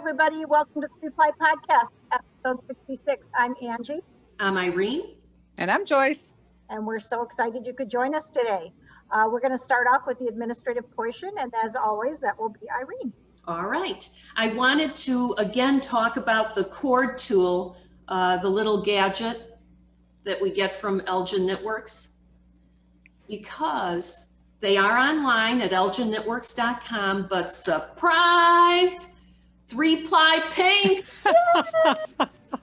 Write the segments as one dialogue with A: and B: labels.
A: everybody. Welcome to the Three Ply Podcast, episode 66. I'm Angie.
B: I'm Irene.
C: And I'm Joyce.
A: And we're so excited you could join us today. We're going to start off with the administrative portion, and as always, that will be Irene.
B: All right. I wanted to, again, talk about the cord tool, the little gadget that we get from Elgin Knitworks, because they are online at elginknitworks.com, but surprise, 3-ply pink.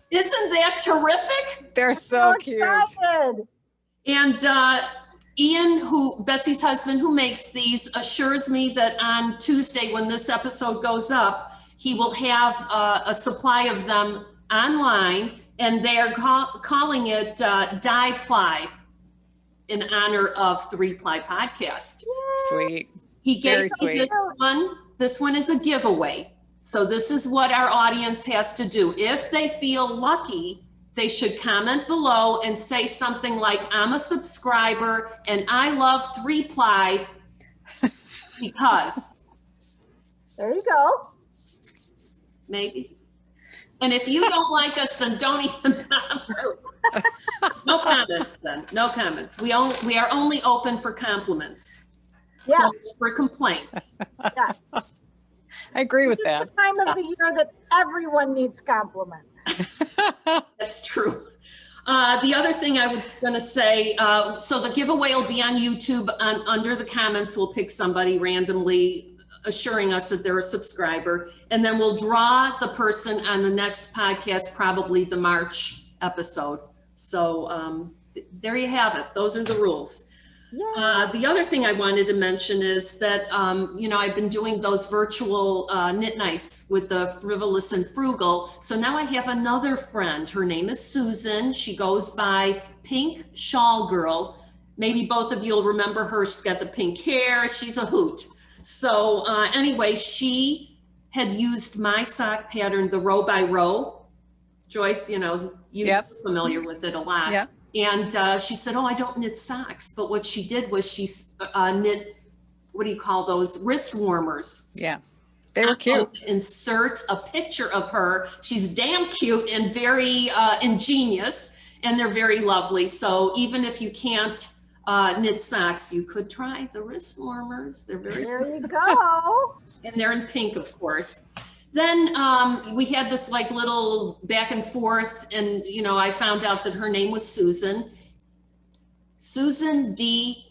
B: Isn't that terrific?
C: They're so cute.
A: Excited.
B: And Ian, Betsy's husband, who makes these, assures me that on Tuesday, when this episode goes up, he will have a supply of them online, and they are calling it Die Ply in honor of 3-Ply Podcast.
C: Sweet.
B: He gave me
C: sweet.
B: this one. This one is a giveaway. So this is what our audience has to do. If they feel lucky, they should comment below and say something like, I'm a subscriber and I love 3-Ply because.
A: There you go.
B: Maybe. And if you don't like us, then don't even bother. No comments then, no comments. We are only open for compliments.
A: Yeah.
B: Closed for complaints.
A: Yeah.
C: I agree with that.
A: This is the time of the year that everyone needs compliments.
B: That's true. The other thing I was going to say, so the giveaway will be on YouTube. Under the comments, we'll pick somebody randomly assuring us that they're a subscriber. And then we'll draw the person on the next podcast, probably the March episode. So there you have it. Those are the rules.
A: Yeah.
B: The other thing I wanted to mention is that, I've been doing those virtual knit nights with the Frivolous and Frugal. So now I have another friend. Her name is Susanne. She goes by Pink Shawl Girl. Maybe both of you will remember her. She's got the pink hair. She's a hoot. So anyway, she had used my sock pattern, the row by row. Joyce, you're familiar with it a lot.
C: Yep.
B: And she said, I don't knit socks. But what she did was she knit, what do you call those? Wrist warmers.
C: Yeah, they were cute.
B: Insert a picture of her. She's damn cute and very ingenious, and they're very lovely. So even if you can't knit socks, you could try the wrist warmers. They're very
A: There you go.
B: And they're in pink, of course. Then we had this like little back and forth, and I found out that her name was Susan D.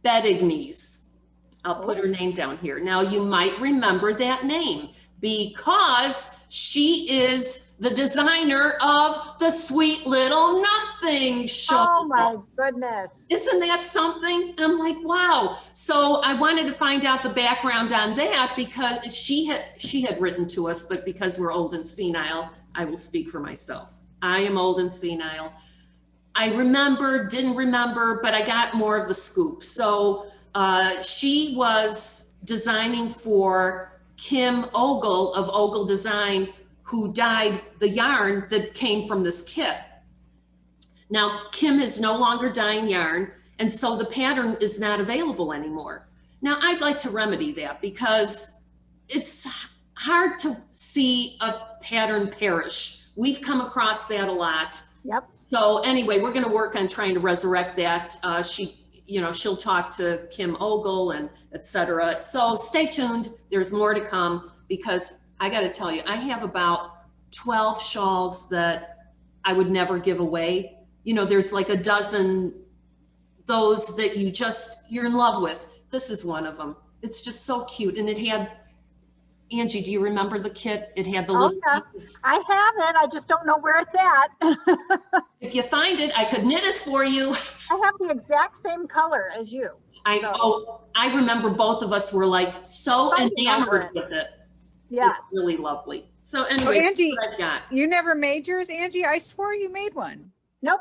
B: Bettignies. I'll put her name down here. Now you might remember that name because she is the designer of the Sweet Little Nothing Shawl.
A: Oh my goodness.
B: Isn't that something? I'm like, wow. So I wanted to find out the background on that because she had written to us, but because we're old and senile, I will speak for myself. I am old and senile. I didn't remember, but I got more of the scoop. So she was designing for Kim Ogle of Ogle Design, who dyed the yarn that came from this kit. Now, Kim is no longer dyeing yarn, and so the pattern is not available anymore. Now, I'd like to remedy that because it's hard to see a pattern perish. We've come across that a lot.
A: Yep.
B: So anyway, we're gonna work on trying to resurrect that. She'll talk to Kim Ogle and et cetera. So stay tuned, there's more to come because I got to tell you, I have about 12 shawls that I would never give away. There's like a dozen, those that you're in love with. This is one of them. It's just so cute. And it had, Angie, do you remember the kit? It had the little pieces.
A: I have it. I just don't know where it's at.
B: If you find it, I could knit it for you.
A: I have the exact same color as you.
B: I remember both of us were like so enamored with it.
A: Yes.
B: It's really lovely. So anyway,
C: Angie,
B: that's what I've got.
C: You never made yours, Angie? I swore you made one.
A: Nope.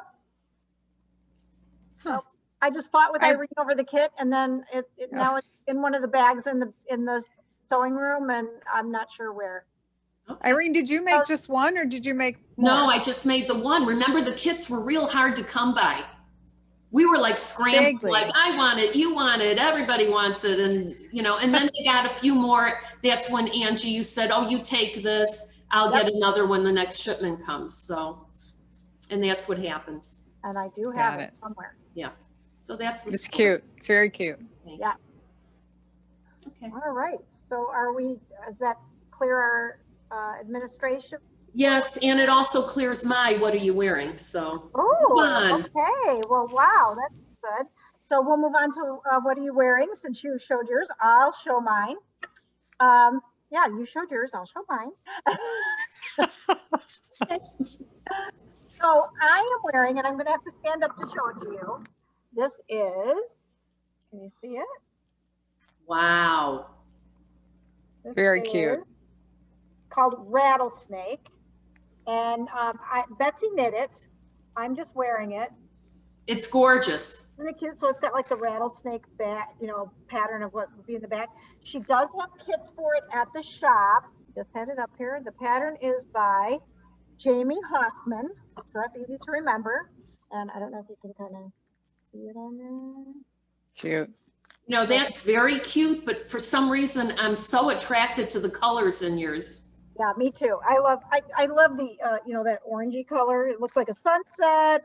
C: Huh.
A: Nope. I just fought with Irene over the kit, and then now it's in one of the bags in the sewing room, and I'm not sure where.
B: Okay.
C: Irene, did you make just one, or did you make more?
B: No, I just made the one. Remember, the kits were real hard to come by. We were like scrambling,
C: Vaguely.
B: like, I want it, you want it, everybody wants it. And, you know, and then they got a few more. That's when Angie, you said, oh, you take this, I'll get another when the next shipment comes. So, and that's what happened.
A: And I do
C: Got
A: have it
C: it.
A: somewhere.
B: Yeah. So that's the
C: It's
B: story.
C: cute. It's very cute.
B: Thank
A: Yeah.
B: you. Okay.
A: All right. So does that clear our administration?
B: Yes, and it also clears my, what are you wearing? So,
A: Oh,
B: move on.
A: okay. Well, wow, that's good. So we'll move on to what are you wearing? Since you showed yours, I'll show mine. Yeah, you showed yours, I'll show mine. So I am wearing, and I'm going to have to stand up to show it to you. This is, can you see it?
B: Wow.
A: This
C: Very cute.
A: is called Rattlesnake. And Betsy knit it. I'm just wearing it.
B: It's gorgeous.
A: Isn't it cute? So it's got like the rattlesnake back, pattern of what would be in the back. She does have kits for it at the shop. Just had it up here. The pattern is by Jamie Hoffman. So that's easy to remember. And I don't know if you can kind of see it on there.
C: Cute.
B: You know, that's very cute, but for some reason, I'm so attracted to the colors in yours.
A: Yeah, me too. I love the, that orangey color. It looks like a sunset.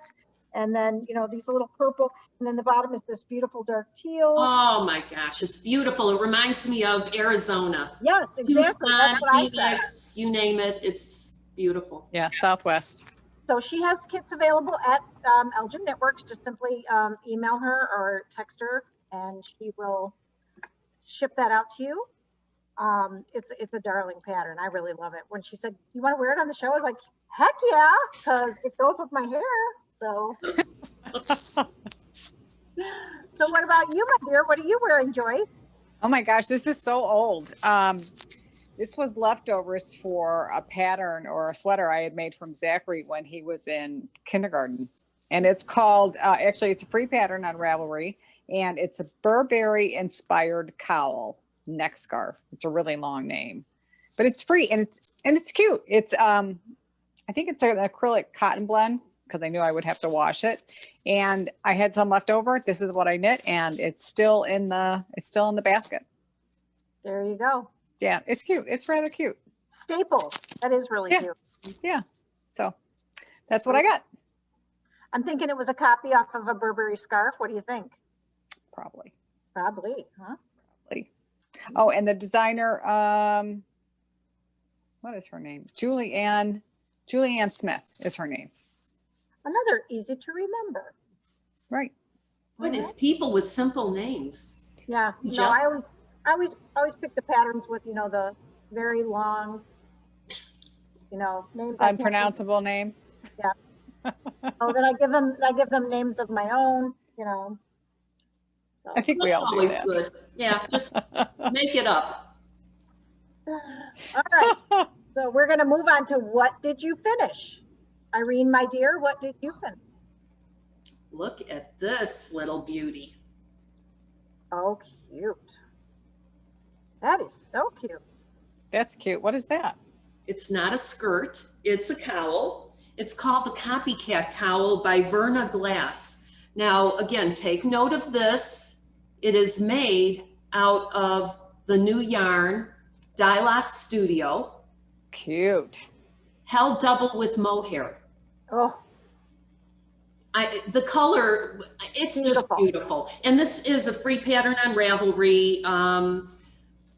A: And then, these little purple. And then the bottom is this beautiful dark teal.
B: Oh my gosh, it's beautiful. It reminds me of Arizona.
A: Yes, exactly.
B: Tucson,
A: That's what I said.
B: Phoenix, you name it. It's beautiful.
C: Yeah, Southwest.
A: So she has kits available at Elgin Knitworks. Just simply email her or text her and she will ship that out to you. It's a darling pattern. I really love it. When she said, you want to wear it on the show? I was like, heck yeah, because it goes with my hair. So, so what about you, my dear? What are you wearing, Joyce?
C: Oh my gosh, this is so old. This was leftovers for a pattern or a sweater I had made from Zachary when he was in kindergarten. And it's called, actually it's a free pattern on Ravelry, and it's a Burberry inspired cowl neck scarf. It's a really long name, but it's free and it's cute. It's, I think it's an acrylic cotton blend because I knew I would have to wash it. And I had some left over. This is what I knit, and it's still in the basket.
A: There you go.
C: Yeah, it's cute. It's rather cute.
A: Staples. That is really cute.
C: Yeah. So that's what I got.
A: I'm thinking it was a copy off of a Burberry scarf. What do you think?
C: Probably.
A: Probably, huh?
C: Probably. Oh, and the designer, what is her name? Julianne Smith is her name.
A: Another easy to remember.
C: Right.
B: What is people with simple names?
A: Yeah. No, I always pick the patterns with, the very long, names.
C: Unpronounceable names.
A: Yeah. So then I give them names of my own, So.
C: I think we
B: That's
C: all do
B: always
C: that.
B: good. Yeah, just make it up.
A: All right. So we're going to move on to what did you finish? Irene, my dear, what did you finish?
B: Look at this little beauty.
A: Oh, cute. That is so cute.
C: That's cute. What is that?
B: It's not a skirt, it's a cowl. It's called the Copycat Cowl by Verna Glass. Now, again, take note of this. It is made out of the new yarn, Dye Studio.
C: Cute.
B: Held double with mohair.
A: Oh,
B: The color, it's
A: beautiful.
B: just beautiful. And this is a free pattern on Ravelry.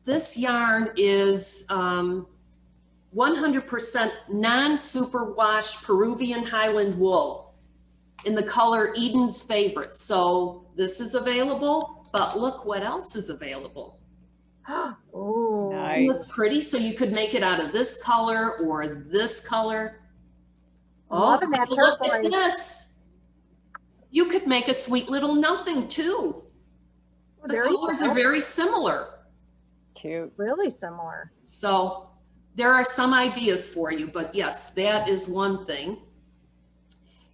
B: This yarn is 100% non-superwash Peruvian Highland wool in the color Eden's Favorite. So this is available, but look what else is available.
A: Oh,
C: Nice.
B: Isn't this pretty? So you could make it out of this color or this color.
A: Loving that
B: Look at
A: turquoise.
B: this. You could make a sweet little nothing too. The
A: There you
B: colors
A: go.
B: are very similar.
C: Cute.
A: Really similar.
B: So there are some ideas for you, but yes, that is one thing.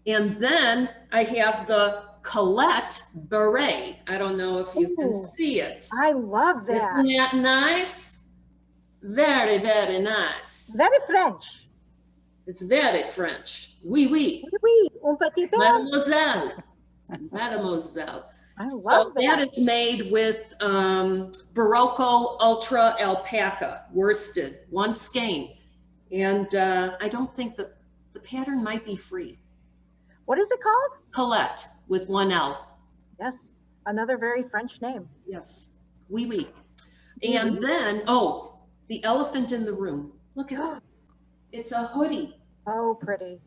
B: And then I have the Colette beret. I don't know if you can
A: Ooh.
B: see it.
A: I love that.
B: Isn't that nice? Very, very nice.
A: Very French.
B: It's very French. Oui, oui.
A: Oui, oui, un petit peu.
B: Mademoiselle. Mademoiselle.
A: I
B: So
A: love
B: that
A: that.
B: is made with Barocco Ultra Alpaca, worsted, one skein. And I don't think the pattern might be free.
A: What is it called?
B: Colette with one L.
A: Yes, another very French name.
B: Yes, oui, oui.
A: Oui,
B: And
A: oui.
B: then, oh, the elephant in the room. Look at that. It's a hoodie.
A: Oh, pretty.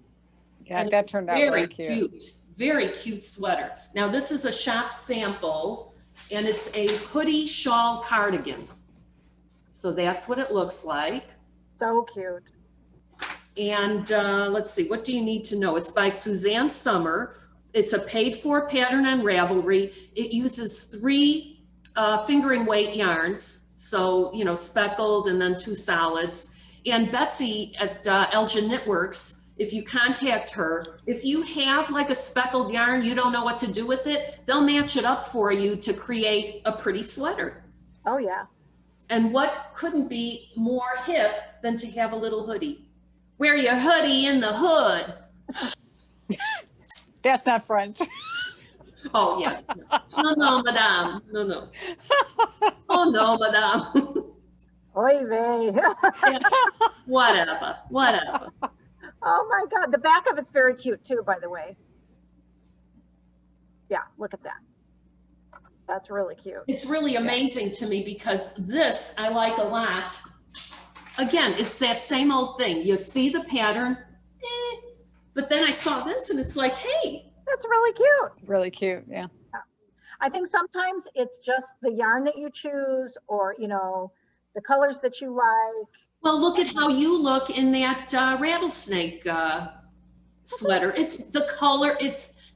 C: Yeah,
B: And
C: that
B: it's
C: turned out
B: very
C: really cute.
B: Very cute sweater. Now this is a shop sample and it's a hoodie shawl cardigan. So that's what it looks like.
A: So cute.
B: And let's see, what do you need to know? It's by Susanne Sommer. It's a paid for pattern on Ravelry. It uses 3 fingering weight yarns. So, you know, speckled and then 2 solids. And Betsy at Elgin Knitworks, if you contact her, if you have like a speckled yarn, you don't know what to do with it, they'll match it up for you to create a pretty sweater.
A: Oh, yeah.
B: And what couldn't be more hip than to have a little hoodie? Wear your hoodie in the hood.
C: That's not French.
B: Oh, yeah. No, madame. No. Oh, no, madame.
A: Oy vey.
B: Yeah. Whatever.
A: Oh my God. The back of it's very cute too, by the way. Yeah, look at that. That's really cute.
B: It's really amazing to me because this I like a lot. Again, it's that same old thing. You see the pattern, but then I saw this and it's like, hey.
A: That's really cute.
C: Really cute, yeah.
A: I think sometimes it's just the yarn that you choose or, you know, the colors that you like.
B: Well, look at how you look in that rattlesnake sweater. It's the color.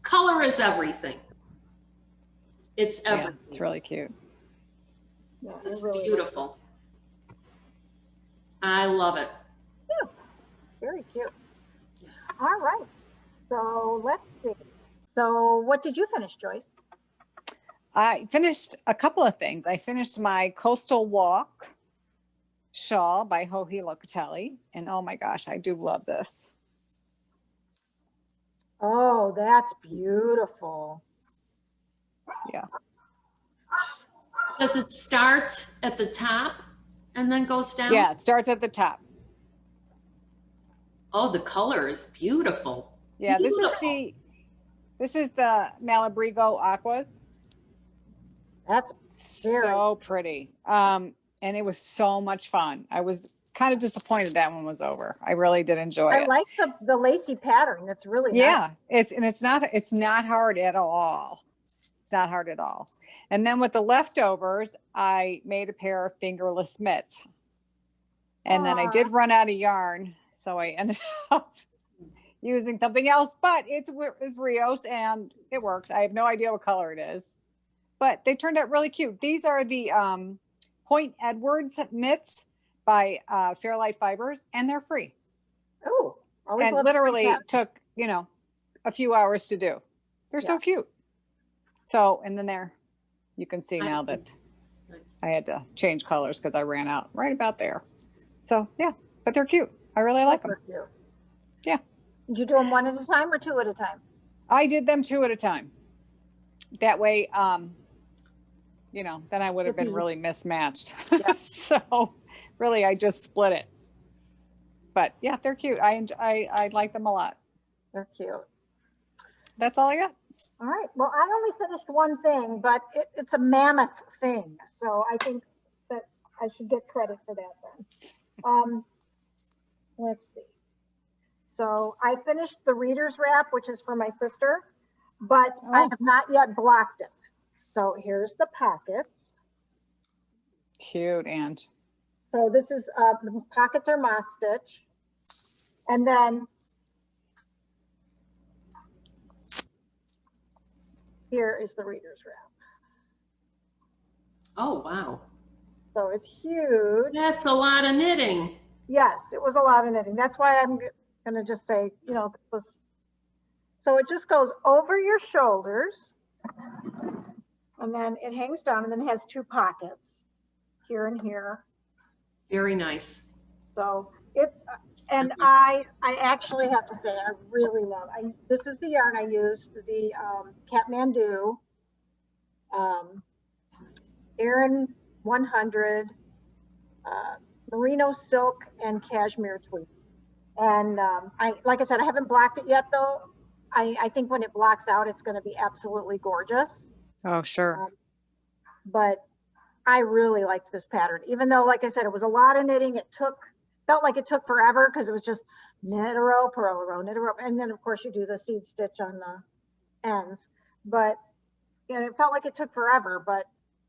B: Color is everything. It's everything.
C: Yeah, it's really cute.
A: Yeah,
B: It's
A: really
B: beautiful. I love it.
A: Yeah, very cute. All right. So let's see. So what did you finish, Joyce?
C: I finished a couple of things. I finished my Coastal Walk shawl by Hoodie Locatelli. And oh my gosh, I do love this.
A: Oh, that's beautiful.
C: Yeah.
B: Does it start at the top and then goes down?
C: Yeah, it starts at the top.
B: Oh, the color is beautiful.
C: Yeah,
B: Beautiful.
C: this is the Malabrigo Aquas.
A: That's very
C: So pretty. And it was so much fun. I was kind of disappointed that one was over. I really did enjoy
A: I
C: it.
A: like the lacy pattern. That's really
C: Yeah,
A: nice.
C: it's not hard at all. It's not hard at all. And then with the leftovers, I made a pair of fingerless mitts. And then I did run out of yarn, so I ended up using something else, but it's Rios and it works. I have no idea what color it is, but they turned out really cute. These are the Point Edwards mitts by Fairlight Fibers, and they're free.
A: Oh, always
C: And
A: love
C: literally
A: that.
C: took, a few hours to do. They're so cute. So, and then there, you can see now that
B: Nice.
C: I had to change colors because I ran out right about there. So yeah, but they're cute. I really like them.
A: Super cute.
C: Yeah.
A: Did you do them one at a time or 2 at a time?
C: I did them 2 at a time. That way, then I would have been really mismatched.
A: Yeah.
C: So really, I just split it. But yeah, they're cute. I like them a lot.
A: They're cute.
C: That's all I got.
A: All right. Well, I only finished one thing, but it's a mammoth thing. So I think that I should get credit for that then. Let's see. So I finished the reader's wrap, which is for my sister, but I have not yet blocked it. So here's the pockets.
C: Cute, and
A: So this is, the pockets are moss stitch. And then here is the reader's wrap.
B: Oh, wow.
A: So it's huge.
B: That's a lot of knitting.
A: Yes, it was a lot of knitting. That's why I'm gonna just say, it was. So it just goes over your shoulders, and then it hangs down, and then it has 2 pockets, here and here.
B: Very nice.
A: So It, and I actually have to say, I really love, this is the yarn I used, the Kathmandu, Aran 100, merino silk, and cashmere tweed. And like I said, I haven't blocked it yet though. I think when it blocks out, it's going to be absolutely gorgeous.
C: Oh, sure.
A: But I really liked this pattern, even though, like I said, it was a lot of knitting. Felt like it took forever because it was just knit a row, purl a row, knit a row. And then of course you do the seed stitch on the ends, but you know, it felt like it took forever, but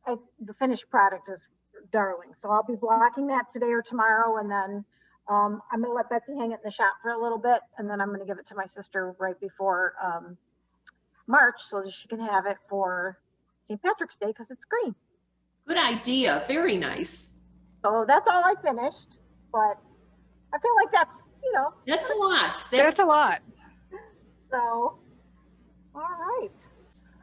A: the finished product is darling. So I'll be blocking that today or tomorrow. And then I'm gonna let Betsy hang it in the shop for a little bit. And then I'm gonna give it to my sister right before March so that she can have it for St. Patrick's Day because it's green.
B: Good idea. Very nice.
A: So that's all I finished, but I feel like that's, you know.
B: That's a lot.
C: That's a lot.
A: So, all right.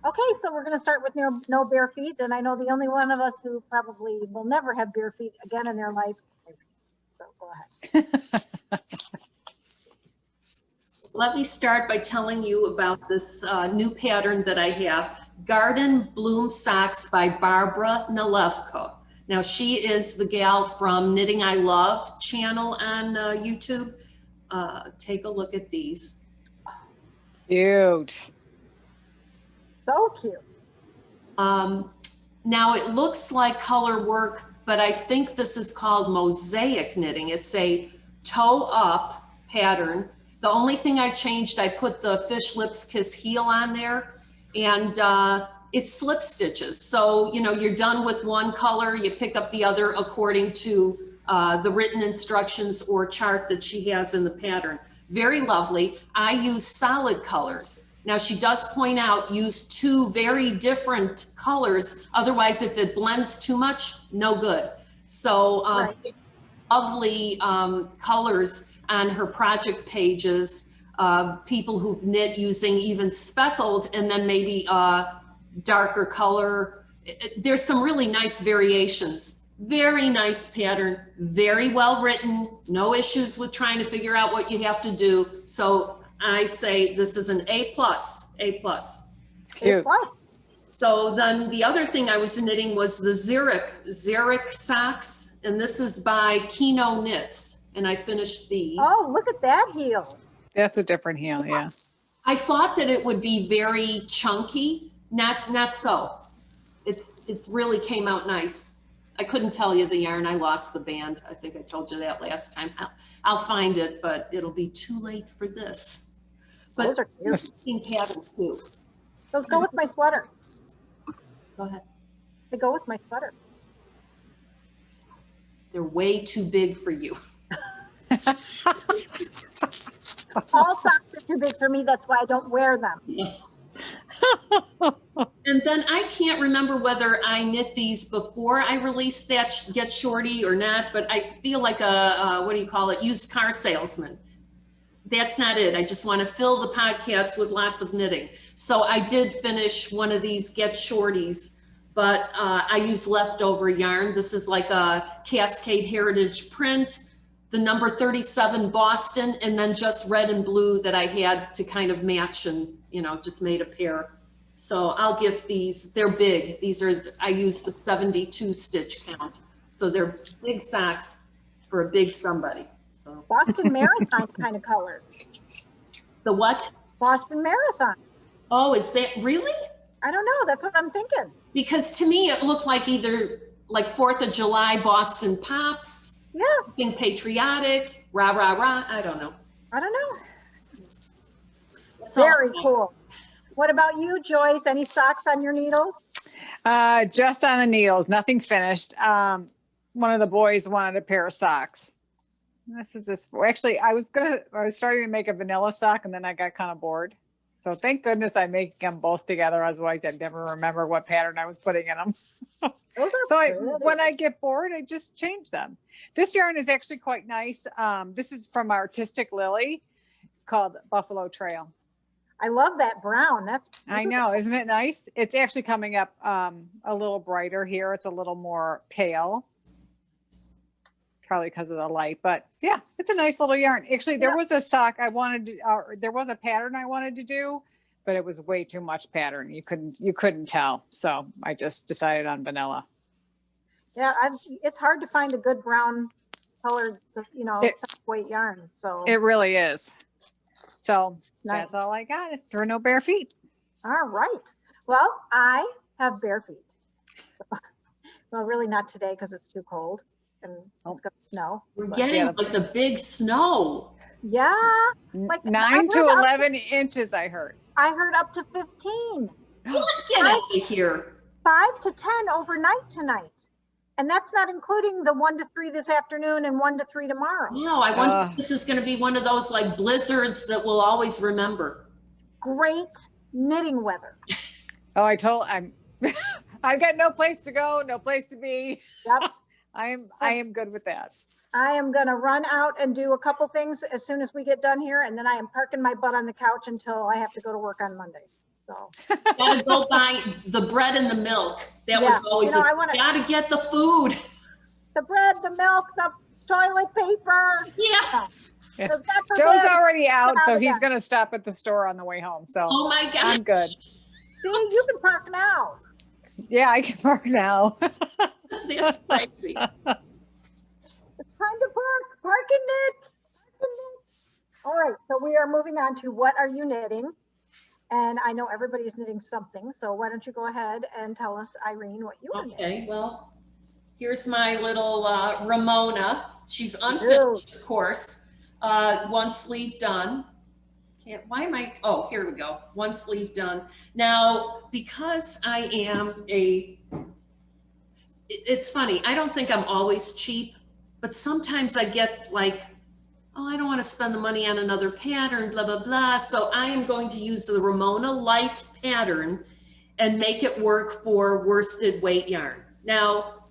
A: Okay, so we're going to start with no bare feet. And I know the only one of us who probably will never have bare feet again in their life. So go ahead.
B: Let me start by telling you about this new pattern that I have. Garden Bloom Socks by Barbara Nalewko. Now she is the gal from Knitting I Love channel on YouTube. Take a look at these.
C: Cute.
A: So cute.
B: Now it looks like color work, but I think this is called mosaic knitting. It's a toe up pattern. The only thing I changed, I put the Fish Lips Kiss heel on there, and it's slip stitches. So, you know, you're done with one color, you pick up the other according to the written instructions or chart that she has in the pattern. Very lovely. I use solid colors. Now she does point out, use two very different colors. Otherwise, if it blends too much, no good. So
A: Right.
B: lovely colors on her project pages, people who've knit using even speckled and then maybe darker color. There's some really nice variations. Very nice pattern, very well written, no issues with trying to figure out what you have to do. So I say this is an A+, A+.
C: Cute.
B: So then the other thing I was knitting was the Xeric socks, and this is by Kino Knits, and I finished these.
A: Oh, look at that heel.
C: That's a different heel, yeah.
B: I thought that it would be very chunky, not so. It's really came out nice. I couldn't tell you the yarn. I lost the band. I think I told you that last time. I'll find it, but it'll be too late for this. But
A: Those are cute.
B: interesting pattern too.
A: Those go with my sweater.
B: Go ahead.
A: They go with my sweater.
B: They're way too big for you.
A: All socks are too big for me. That's why I don't wear them.
B: And then I can't remember whether I knit these before I released that Get Shorty or not, but I feel like a what do you call it, used car salesman. That's not it. I just want to fill the podcast with lots of knitting. So I did finish one of these Get Shorties, but I used leftover yarn. This is like a Cascade Heritage print, the number 37 Boston, and then just red and blue that I had to kind of match and, you know, just made a pair. So I'll give these, they're big. These are, I use the 72 stitch count. So they're big socks for a big somebody. So
A: Boston Marathon kind of color.
B: the what?
A: Boston Marathon.
B: Oh, is that really?
A: I don't know. That's what I'm thinking.
B: Because to me, it looked like either like 4th of July Boston Pops,
A: Yeah,
B: something patriotic, rah, rah, rah. I don't know.
A: I don't know.
B: That's all
A: Very
B: I have.
A: cool. What about you, Joyce? Any socks on your needles?
C: Just on the needles, nothing finished. One of the boys wanted a pair of socks. Actually, I was starting to make a vanilla sock and then I got kind of bored. So thank goodness I make them both together. Otherwise I'd never remember what pattern I was putting in them.
A: Those are
C: So
A: pretty.
C: when I get bored, I just change them. This yarn is actually quite nice. This is from Artistic Lily. It's called Buffalo Trail.
A: I love that brown. That's
C: I know, isn't it nice? It's actually coming up a little brighter here. It's a little more pale. probably because of the light, but yeah, it's a nice little yarn. Actually, there was a sock I wanted to, there was a pattern I wanted to do, but it was way too much pattern. You couldn't tell. So I just decided on vanilla.
A: Yeah, it's hard to find a good brown colored, soft weight yarn. So
C: it really is. So that's all I got. There are no bare feet.
A: All right. Well, I have bare feet. Well, really not today because it's too cold and it's going to snow.
B: We're getting like the big snow.
A: Yeah. Like
C: 9 to 11 inches, I heard.
A: I heard up to 15.
B: What? Get out of here.
A: 5 to 10 overnight tonight. And that's not including the 1 to 3 this afternoon and 1 to 3 tomorrow.
B: No, I wonder if this is going to be one of those like blizzards that we'll always remember.
A: Great knitting weather.
C: Oh, I've got no place to go, no place to be.
A: Yep.
C: I am good with that.
A: I am going to run out and do a couple things as soon as we get done here. And then I am parking my butt on the couch until I have to go to work on Monday. So
B: Gotta go buy the bread and the milk. That was always, gotta get the food.
A: The bread, the milk, the toilet paper.
B: Yeah.
C: Joe's already out, so he's going to stop at the store on the way home. So
B: oh my God,
C: I'm good.
A: See, you can park now.
C: Yeah, I can park now.
B: That's crazy.
A: It's time to park. Parking it. All right, so we are moving on to what are you knitting? And I know everybody's knitting something, so why don't you go ahead and tell us, Irene, what you are knitting?
B: Okay, well, here's my little Ramona. She's unfinished, of course. One sleeve done. Oh, here we go. One sleeve done. Now, because I am it's funny. I don't think I'm always cheap, but sometimes I get like, oh, I don't want to spend the money on another pattern, blah, blah, blah. So I am going to use the Ramona light pattern and make it work for worsted weight yarn. Now,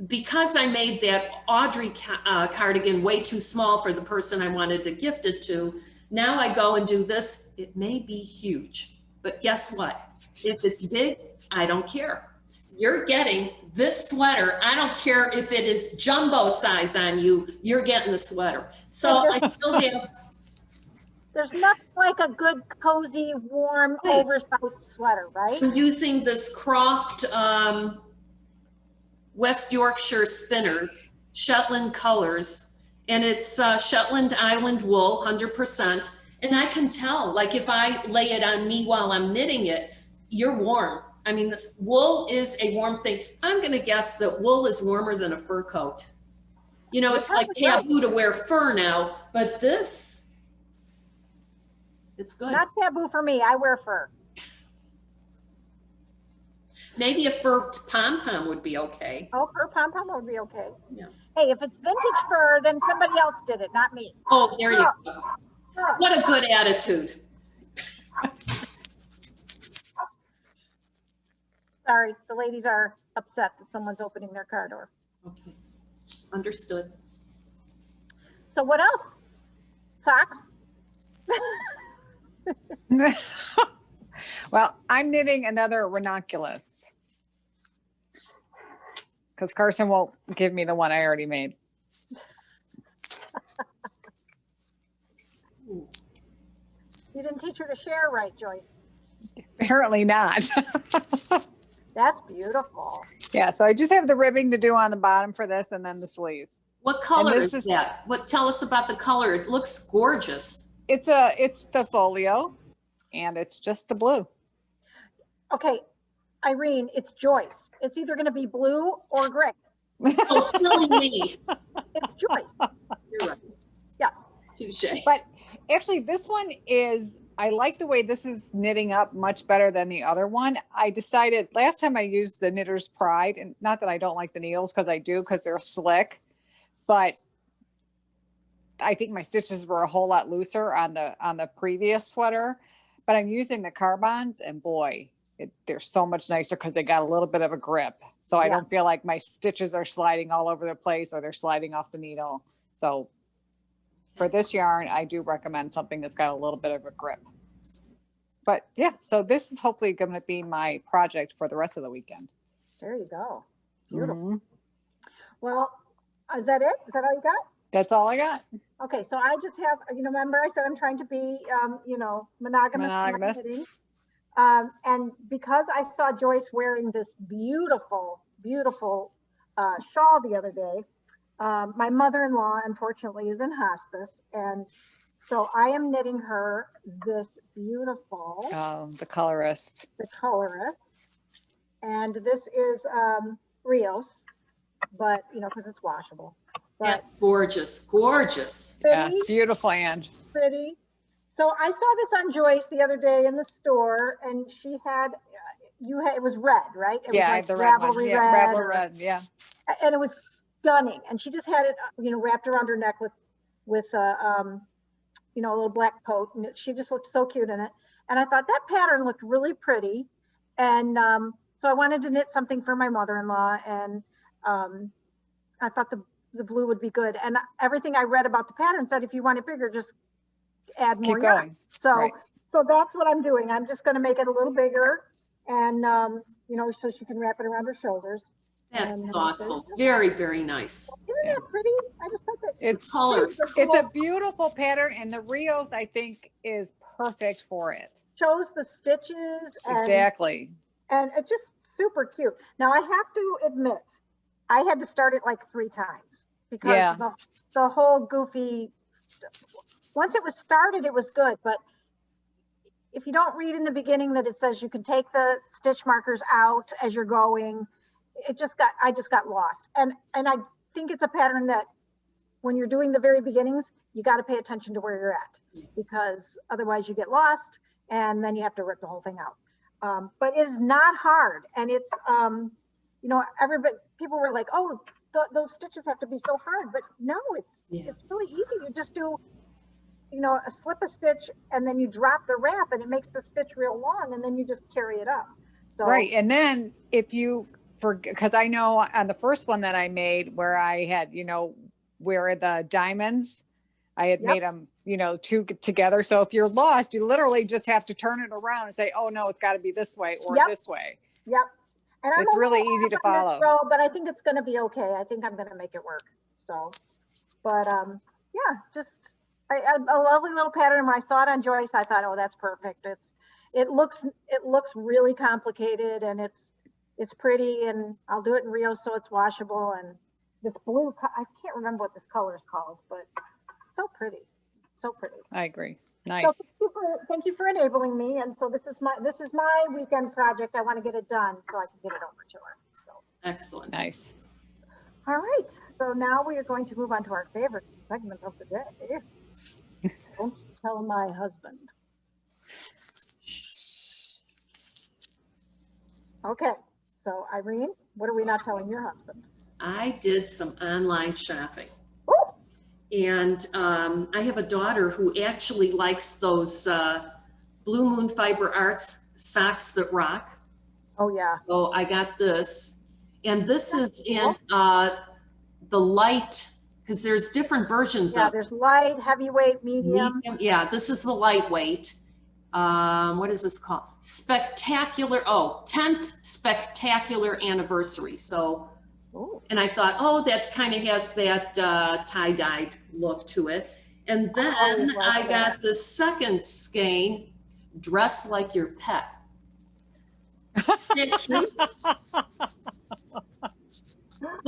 B: because I made that Audrey cardigan way too small for the person I wanted to gift it to, now I go and do this. It may be huge, but guess what? If it's big, I don't care. You're getting this sweater. I don't care if it is jumbo size on you, you're getting the sweater. So I still have.
A: There's nothing like a good, cozy, warm, oversized sweater, right?
B: I'm using this Croft West Yorkshire spinners, Shetland colors, and it's Shetland Island wool, 100%. And I can tell, like if I lay it on me while I'm knitting it, you're warm. I mean, wool is a warm thing. I'm going to guess that wool is warmer than a fur coat. You know, it's like taboo to wear fur now, but this, it's good.
A: Not taboo for me. I wear fur.
B: Maybe a fur pom-pom would be okay.
A: Oh, fur pom-pom would be okay.
B: Yeah.
A: Hey, if it's vintage fur, then somebody else did it, not me.
B: Oh, there you go. What a good attitude.
A: Sorry, the ladies are upset that someone's opening their car door.
B: Okay, understood.
A: So what else? Socks?
C: Well, I'm knitting another ranunculus because Carson won't give me the one I already made.
A: You didn't teach her to share right, Joyce.
C: Apparently not.
A: That's beautiful.
C: Yeah, so I just have the ribbing to do on the bottom for this and then the sleeve.
B: What color is that? Tell us about the color. It looks gorgeous.
C: It's the folio and it's just a blue.
A: Okay, Irene, it's Joyce. It's either going to be blue or gray.
B: Oh, silly me.
A: It's Joyce.
B: You're right.
A: Yeah.
B: Touche.
C: But actually this one is, I like the way this is knitting up much better than the other one. I decided last time I used the Knitter's Pride, and not that I don't like the needles because I do, because they're slick, but I think my stitches were a whole lot looser on the previous sweater. But I'm using the carbons, and boy, they're so much nicer because they got a little bit of a grip. So I don't feel like my stitches are sliding all over the place or they're sliding off the needle. So for this yarn, I do recommend something that's got a little bit of a grip. But yeah, so this is hopefully going to be my project for the rest of the weekend.
A: There you go. Beautiful.
C: Mm-hmm.
A: Well, Is that it? Is that all you got?
C: That's all I got.
A: Okay, so I just have, remember I said I'm trying to be, monogamous. in my knitting. And because I saw Joyce wearing this beautiful, beautiful shawl the other day, my mother-in-law, unfortunately, is in hospice. And so I am knitting her this beautiful.
C: Oh, the Colorist.
A: The Colorist. And this is Rios, but, because it's washable. But
B: yeah, gorgeous, gorgeous.
A: Pretty,
C: yeah, beautiful, Ange.
A: Pretty. So I saw this on Joyce the other day in the store, and she had, it was red, right? It
C: Yeah,
A: was
C: the
A: like
C: red one. Yeah, Ravelry red, yeah.
A: And it was stunning. And she just had it, wrapped around her neck with a little black coat, and she just looked so cute in it. And I thought that pattern looked really pretty. And so I wanted to knit something for my mother-in-law, and I thought the blue would be good. And everything I read about the pattern said, if you want it bigger, just add more yarn. So that's what I'm doing. I'm just going to make it a little bigger, and so she can wrap it around her shoulders.
B: That's thoughtful. Very, very nice.
A: Isn't that pretty? I just thought that
C: it's
B: colors.
C: It's a beautiful pattern, and the Rios I think is perfect for it.
A: Shows the stitches.
C: Exactly.
A: And it's just super cute. Now I have to admit, I had to start it like 3 times because the whole goofy. Once it was started, it was good, but if you don't read in the beginning that it says you can take the stitch markers out as you're going, I just got lost. And I think it's a pattern that when you're doing the very beginnings, you got to pay attention to where you're at, because otherwise you get lost and then you have to rip the whole thing out. But it's not hard, and it's people were like, oh, those stitches have to be so hard, but no, it's really easy. You just do slip a stitch, and then you drop the wrap, and it makes the stitch real long, and then you just carry it up. So,
C: right, and then because I know on the first one that I made, where I had where the diamonds, I had made them 2 together. So if you're lost, you literally just have to turn it around and say, oh no, it's got to be this way or this way.
A: Yep. And
C: it's really easy to follow.
A: But I think it's going to be okay. I think I'm going to make it work. So, but just a lovely little pattern. When I saw it on Joyce, I thought, oh, that's perfect. It looks really complicated, and it's pretty, and I'll do it in Rio so it's washable. And this blue, I can't remember what this color is called, but so pretty. So pretty.
C: I agree. Nice.
A: So thank you for enabling me. And so this is my weekend project. I want to get it done so I can get it over to her. So
B: excellent.
C: Nice.
A: All right. So now we are going to move on to our favorite segment of the day. Don't tell my husband. Okay. So Irene, what are we not telling your husband?
B: I did some online shopping.
A: Ooh.
B: And I have a daughter who actually likes those Blue Moon Fiber Arts socks that rock.
A: Oh yeah.
B: So I got this, and this is in the light, because there's different versions of.
A: There's light, heavyweight, medium.
B: Yeah, this is the lightweight. What is this called? Spectacular. Oh, 10th spectacular anniversary. So.
A: Ooh.
B: And I thought, oh, that kind of has that tie-dyed look to it. And then I got the second skein, Dress Like Your Pet. The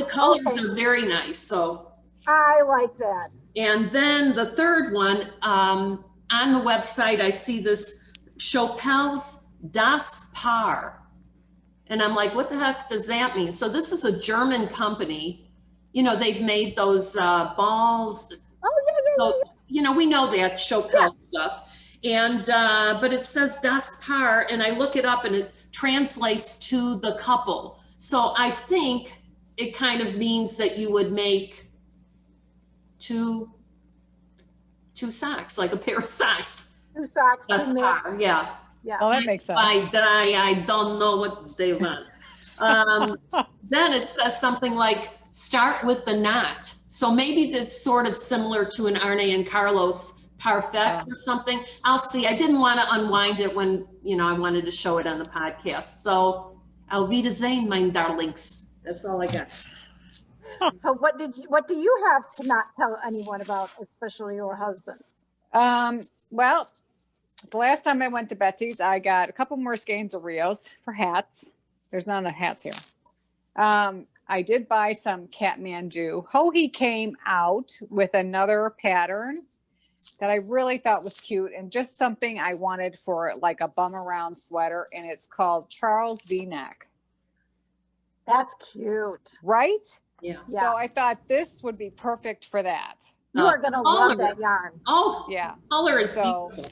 B: colors are very nice. So
A: I like that.
B: And then the third one, on the website, I see this Chopel's Das Paar. And I'm like, what the heck does that mean? So this is a German company. They've made those balls.
A: Oh, yeah.
B: We know that Chopel stuff. And, but it says Das Paar, and I look it up, and it translates to the couple. So I think it kind of means that you would make two socks, like a pair of socks.
A: 2 socks.
B: Das Paar, yeah.
A: Yeah.
C: Oh, that makes sense.
B: I don't know what they want. Then it says something like, start with the knot. So maybe that's sort of similar to an Arne and Carlos Parfait or something. I'll see. I didn't want to unwind it when, I wanted to show it on the podcast. So, Auf Wiedersehen, mein Darlings. That's all I got.
A: So what do you have to not tell anyone about, especially your husband?
C: Well, the last time I went to Betty's, I got a couple more skeins of Rios for hats. There's not enough hats here. I did buy some Kathmandu. Hoodie came out with another pattern that I really thought was cute and just something I wanted for like a bum around sweater. And it's called Charles V-neck.
A: That's cute.
C: Right?
B: Yeah.
C: So I thought this would be perfect for that.
A: You are going to love that yarn.
B: Oh,
C: yeah.
B: Color is beautiful.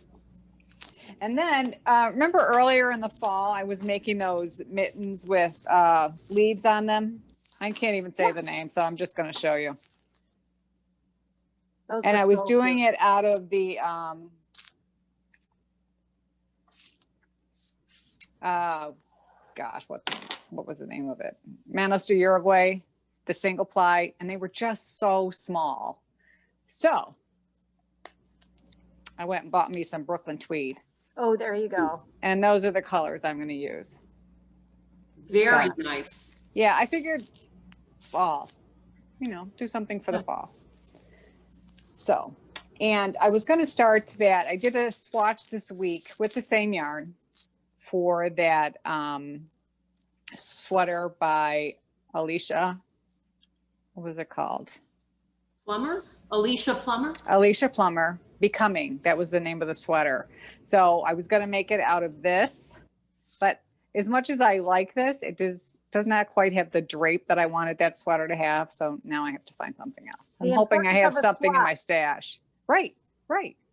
C: And then remember earlier in the fall, I was making those mittens with leaves on them. I can't even say the name, so I'm just going to show you. And I was doing it out of the gosh, what was the name of it? Manos de Uruguay, the single ply, and they were just so small. So I went and bought me some Brooklyn tweed.
A: Oh, there you go.
C: And those are the colors I'm going to use.
B: Very nice.
C: Yeah, I figured fall, do something for the fall. So, and I was going to start that. I did a swatch this week with the same yarn for that sweater by Alicia. What was it called?
B: Alicia
C: Plummer, Becoming. That was the name of the sweater. So I was going to make it out of this, but as much as I like this, it does not quite have the drape that I wanted that sweater to have. So now I have to find something else. I'm hoping I have something in my stash. Right.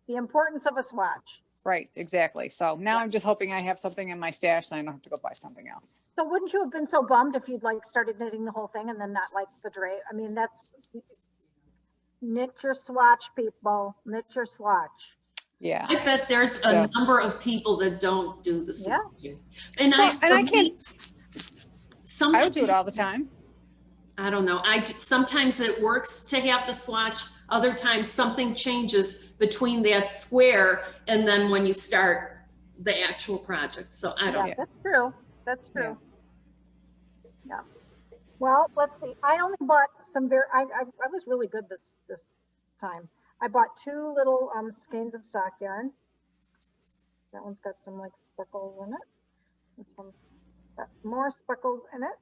A: The importance of a swatch.
C: Right, exactly. So now I'm just hoping I have something in my stash and I don't have to go buy something else.
A: So wouldn't you have been so bummed if you'd started knitting the whole thing and then not like the drape? I mean, that's knit your swatch, people. Knit your swatch.
C: Yeah.
B: I bet there's a number of people that don't do the swatch.
A: Yeah.
B: And I can't.
C: I don't do it all the time.
B: I don't know. Sometimes it works to have the swatch. Other times something changes between that square and then when you start the actual project. So I don't know.
A: That's true. Yeah. Well, let's see. I only bought some I was really good this time. I bought 2 little skeins of sock yarn. That one's got some speckles in it. This one's got more speckles in it.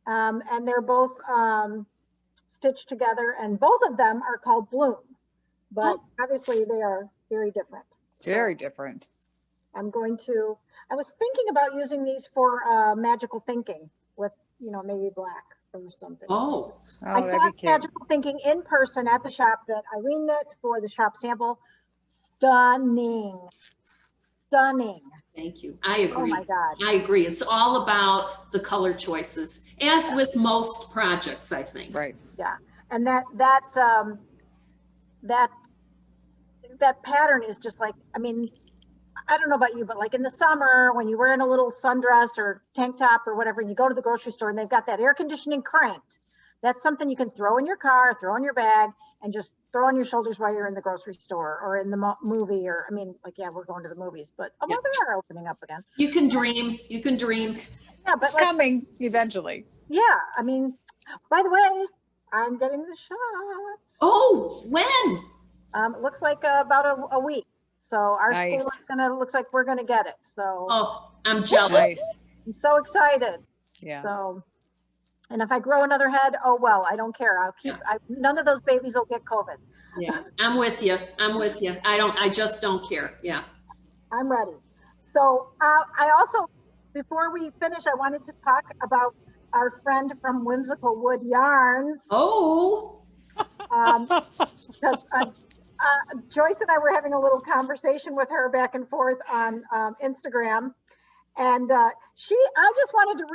A: And they're both stitched together, and both of them are called Bloom, but obviously they are very different.
C: Very different.
A: I was thinking about using these for magical thinking with, maybe black or something. I saw magical thinking in person at the shop that Irene knit for the shop sample. Stunning.
B: Thank you. I agree.
A: Oh my God.
B: I agree. It's all about the color choices, as with most projects, I think.
C: Right.
A: Yeah. And that pattern is just I don't know about you, but in the summer when you wear in a little sundress or tank top or whatever, and you go to the grocery store and they've got that air conditioning cranked, that's something you can throw in your car, throw in your bag, and just throw on your shoulders while you're in the grocery store or in the movie, or we're going to the movies, but they are opening up again.
B: You can dream.
A: Yeah, but
C: it's coming eventually.
A: Yeah, by the way, I'm getting the shot.
B: Oh, when?
A: It looks like about a week. So our
C: Nice.
A: school looks like we're gonna get it. So
B: I'm jealous.
C: Nice.
A: I'm so excited.
C: Yeah.
A: So, and if I grow another head, oh well, I don't care. I'll keep. None of those babies will get COVID.
B: Yeah, I'm with you. I just don't care. Yeah.
A: I'm ready. So I also, before we finish, I wanted to talk about our friend from Whimsical Wood Yarns.
B: Oh.
A: Because Joyce and I were having a little conversation with her back and forth on Instagram, and I just wanted to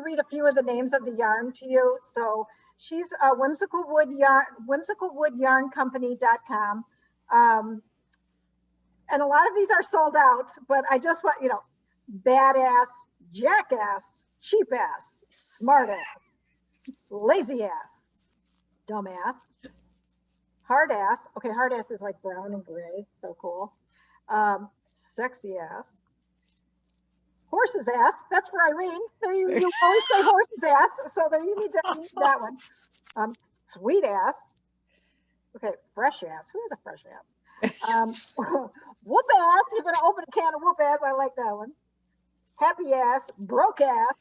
A: read a few of the names of the yarn to you. So she's Whimsical Wood Yarn, whimsicalwoodyarncompany.com. And a lot of these are sold out, but I just want, badass, jackass, cheap ass, smart ass, lazy ass, dumbass, hard ass. Okay, hard ass is brown and gray, so cool. Sexy ass, horse's ass. That's for Irene. There you always say horse's ass. So there you need that one. Sweet ass. Okay, fresh ass. Who is a fresh ass? Whoop ass. You're gonna open a can of whoop ass. I like that one. Happy ass. Broke ass.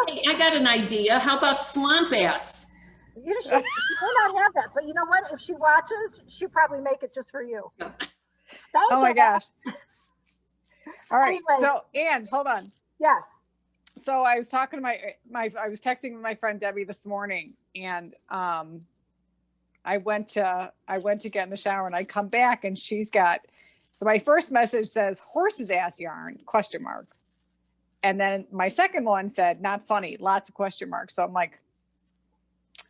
B: Hey, I got an idea. How about swamp ass?
A: She may not have that, but you know what? If she watches, she'll probably make it just for you.
C: Oh my gosh. All right.
A: Anyway.
C: So, Anne, hold on.
A: Yes.
C: So I was talking to I was texting with my friend Debbie this morning, and I went to get in the shower, and I come back, and she's got, so my first message says horse's ass yarn ? And then my second one said, not funny, lots of question marks. So I'm like,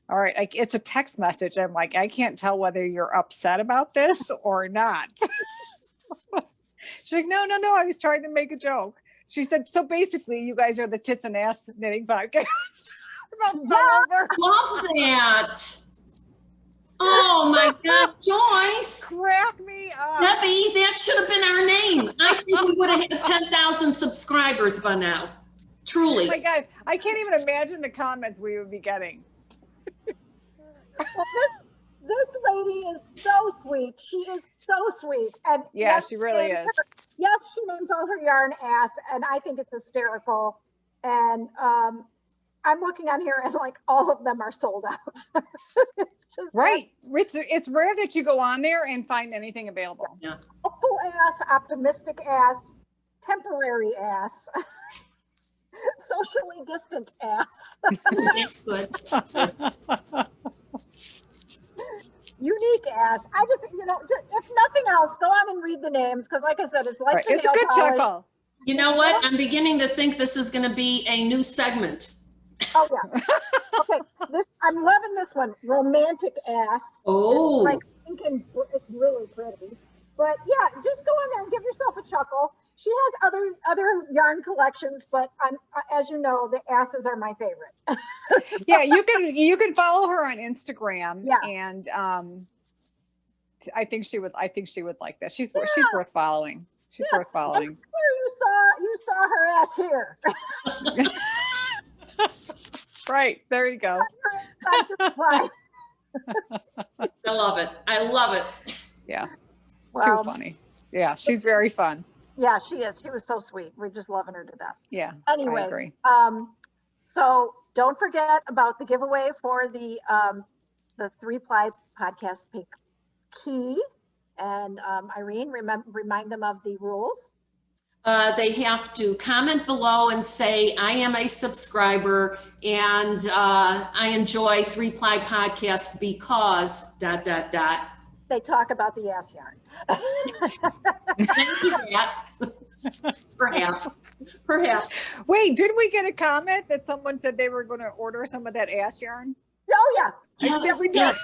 C: all right, like it's a text message. I'm like, I can't tell whether you're upset about this or not. She's like, no, I was trying to make a joke. She said, so basically you guys are the tits and ass knitting podcast.
B: Love that. Oh my God, Joyce.
C: Crack me up.
B: Debbie, that should have been our name. I think we would have had 10,000 subscribers by now. Truly.
C: Oh my God, I can't even imagine the comments we would be getting.
A: Well, this lady is so sweet. She is so sweet. And
C: yeah,
A: yes,
C: she really is.
A: Yes, she names all her yarn ass, and I think it's hysterical. And I'm looking on here and like all of them are sold out. It's just
C: right. It's rare that you go on there and find anything available.
B: Yeah.
A: Hopeful ass, optimistic ass, temporary ass, socially distant ass.
B: That's good.
A: Unique ass. I just, if nothing else, go on and read the names, because like I said, it's like
C: Right. It's a good chuckle.
B: You know what? I'm beginning to think this is going to be a new segment.
A: Oh yeah. Okay. I'm loving this one. Romantic ass.
B: Oh.
A: It's like thinking it's really pretty. But yeah, just go in there and give yourself a chuckle. She has other yarn collections, but as you know, the asses are my favorite.
C: Yeah, you can follow her on Instagram.
A: Yeah.
C: And I think she would like that. She's worth following. She's worth following.
A: You saw her ass here.
C: Right. There you go.
A: Right.
B: I love it. I love it.
C: Yeah.
A: Well,
C: Too funny. Yeah, she's very fun.
A: Yeah, she is. She was so sweet. We're just loving her to death.
C: Yeah.
A: Anyway,
C: I agree.
A: So don't forget about the giveaway for the 3-ply podcast pick key. And Irene, remind them of the rules.
B: They have to comment below and say, I am a subscriber and I enjoy 3-ply podcast because ...
A: They talk about the ass yarn.
B: Perhaps.
C: Wait, did we get a comment that someone said they were going to order some of that ass yarn?
A: Oh yeah.
B: Yes,
C: we did.
B: yes.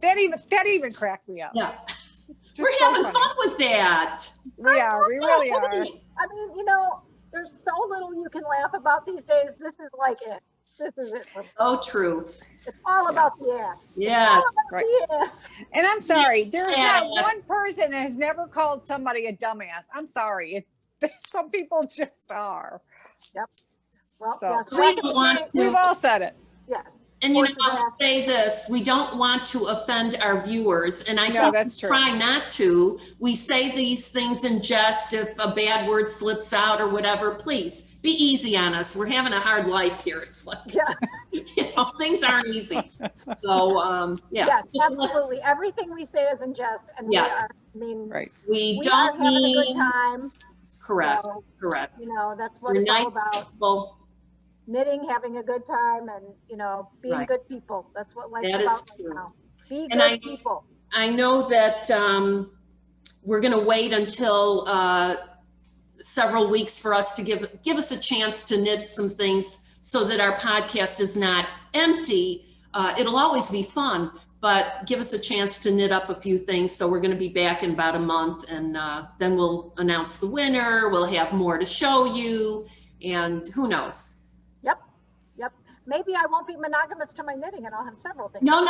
C: That even cracked me up.
B: Yeah.
C: Just
B: We're
C: so
B: having
C: funny.
B: fun with that.
C: We really are.
A: I mean, there's so little you can laugh about these days. This is like it. This is it.
B: Oh, true.
A: It's all about the ass.
B: Yeah.
A: It's all about
C: Right.
A: the ass.
C: And I'm sorry, there's not
B: Yes.
C: one person that has never called somebody a dumbass. I'm sorry. Some people just are.
A: Well,
C: So-
A: yes.
B: We
A: back in
B: don't
A: the
B: want
A: day-
B: to-
C: We've all said it.
A: Yes.
B: And
A: Horses
B: I'll
A: ass.
B: say this, we don't want to offend our viewers, and I
C: No,
B: think
C: that's
B: we
C: true.
B: try not to. We say these things in jest. If a bad word slips out or whatever, please be easy on us. We're having a hard life here. It's like,
A: Yeah.
B: things aren't easy. So, yeah.
A: Yes,
B: just let's-
A: absolutely. Everything we say is in jest, and
B: Yes.
C: Right.
B: We
A: we are
B: don't
A: having a good
B: mean,
A: time.
B: correct,
A: So,
B: correct.
A: that's what
B: We're
A: it's all
B: nice
A: about.
B: people.
A: Knitting, having a good time, and being
B: Right.
A: good people. That's what life's
B: That
A: about
B: is
A: right
B: true.
A: now. Be
B: And
A: good people.
B: I know that we're going to wait until several weeks for us to give us a chance to knit some things so that our podcast is not empty. It'll always be fun, but give us a chance to knit up a few things. So we're going to be back in about a month, and then we'll announce the winner. We'll have more to show you, and who knows?
A: Yep. maybe I won't be monogamous to my knitting and I'll have several things.
B: No.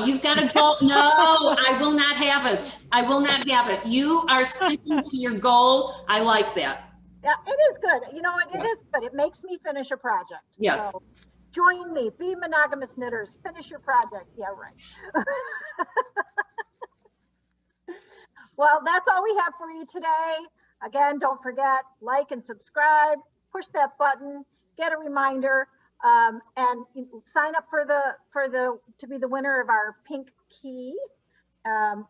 B: You've got to go. No, I will not have it. I will not have it. You are sticking to your goal. I like that.
A: Yeah, it is good. You know, it is good. It makes me finish a project.
B: Yes.
A: So join me. Be monogamous knitters. Finish your project. Yeah, right. Well, that's all we have for you today. Again, don't forget, like and subscribe. Push that button. Get a reminder. And sign up to be the winner of our pink key.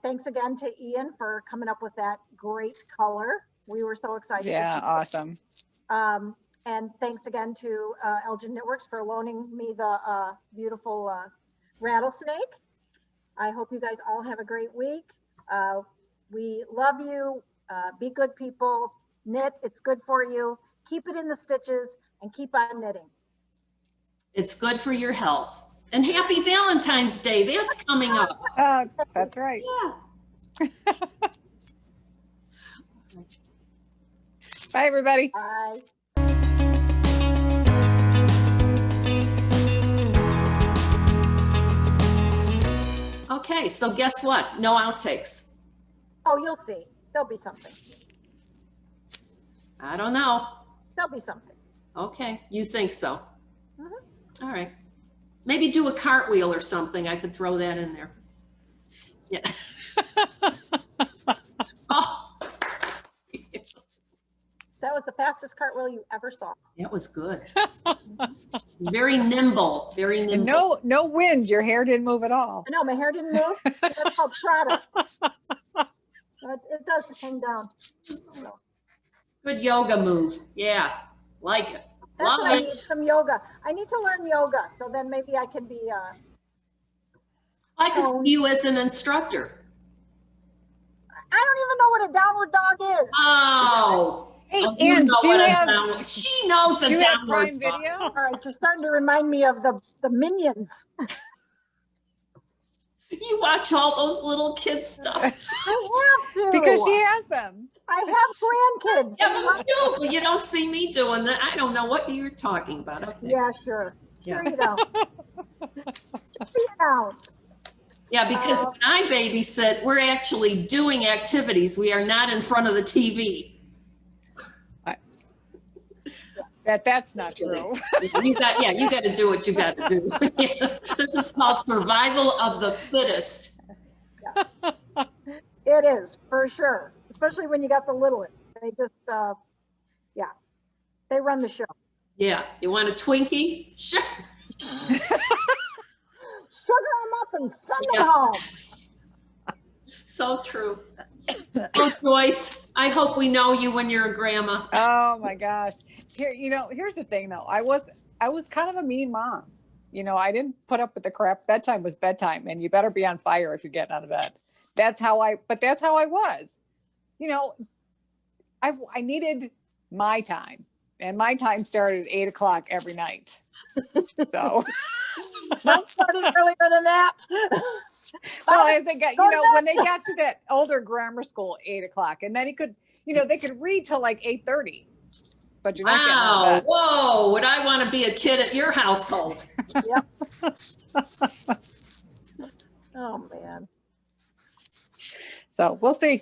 A: Thanks again to Ian for coming up with that great color. We were so excited.
C: Yeah, awesome.
A: And thanks again to Elgin Knitworks for loaning me the beautiful rattlesnake. I hope you guys all have a great week. We love you. Be good people. Knit, it's good for you. Keep it in the stitches and keep on knitting.
B: It's good for your health. And happy Valentine's Day. That's coming up.
C: That's right.
B: Yeah.
C: Bye, everybody.
A: Bye.
B: Okay, so guess what? No outtakes.
A: Oh, you'll see. There'll be something.
B: I don't know.
A: There'll be something.
B: Okay, you think so?
A: Mhm.
B: All right. Maybe do a cartwheel or something. I could throw that in there. Yeah. Oh.
A: That was the fastest cartwheel you ever saw.
B: That was good. It's very nimble, very nimble.
C: And no wind. Your hair didn't move at all.
A: No, my hair didn't move. That's called Prada. It does hang down. No.
B: Good yoga move. Yeah, like it.
A: That's
B: Love
A: what I
B: it.
A: need, some yoga. I need to learn yoga, so then maybe I can be,
B: I could see you as an instructor.
A: I don't even know what a downward dog is.
B: Oh.
C: Hey,
B: Oh,
C: Ange,
B: know
C: do you
B: what a
C: have
B: downward- She knows
C: do
B: a
C: you have
B: downward
C: Prime
B: dog.
C: Video?
A: All right, you're starting to remind me of the Minions.
B: You watch all those little kid stuff.
A: I have to.
C: Because she has them.
A: I have grandkids.
B: Yeah, me too, but you don't see me doing that. I don't know what you're talking about. Okay.
A: Yeah, sure.
B: Yeah.
A: Sure you don't. Sure you don't.
B: Yeah, because when I babysit, we're actually doing activities. We are not in front of the TV.
C: That's not true.
B: You got to do what you got to do. This is called survival of the fittest.
A: It is, for sure. Especially when you got the littlest. They just, they run the show.
B: Yeah, you want a Twinkie? Sure.
A: Sugar them up and send them home.
B: So true. Oh, Joyce, I hope we know you when you're a grandma.
C: Oh my gosh. Here's the thing though. I was kind of a mean mom. I didn't put up with the crap. Bedtime was bedtime, and you better be on fire if you're getting out of bed. That's how I was. I needed my time, and my time started at 8:00 every night. So
A: Mine started earlier than that.
C: well, I think when they got to that older grammar school, 8:00, and then they could read till like 8:30. But you're not getting out of
B: Wow.
C: bed.
B: Whoa. Would I want to be a kid at your household?
A: Yep. Oh man.
C: So we'll see.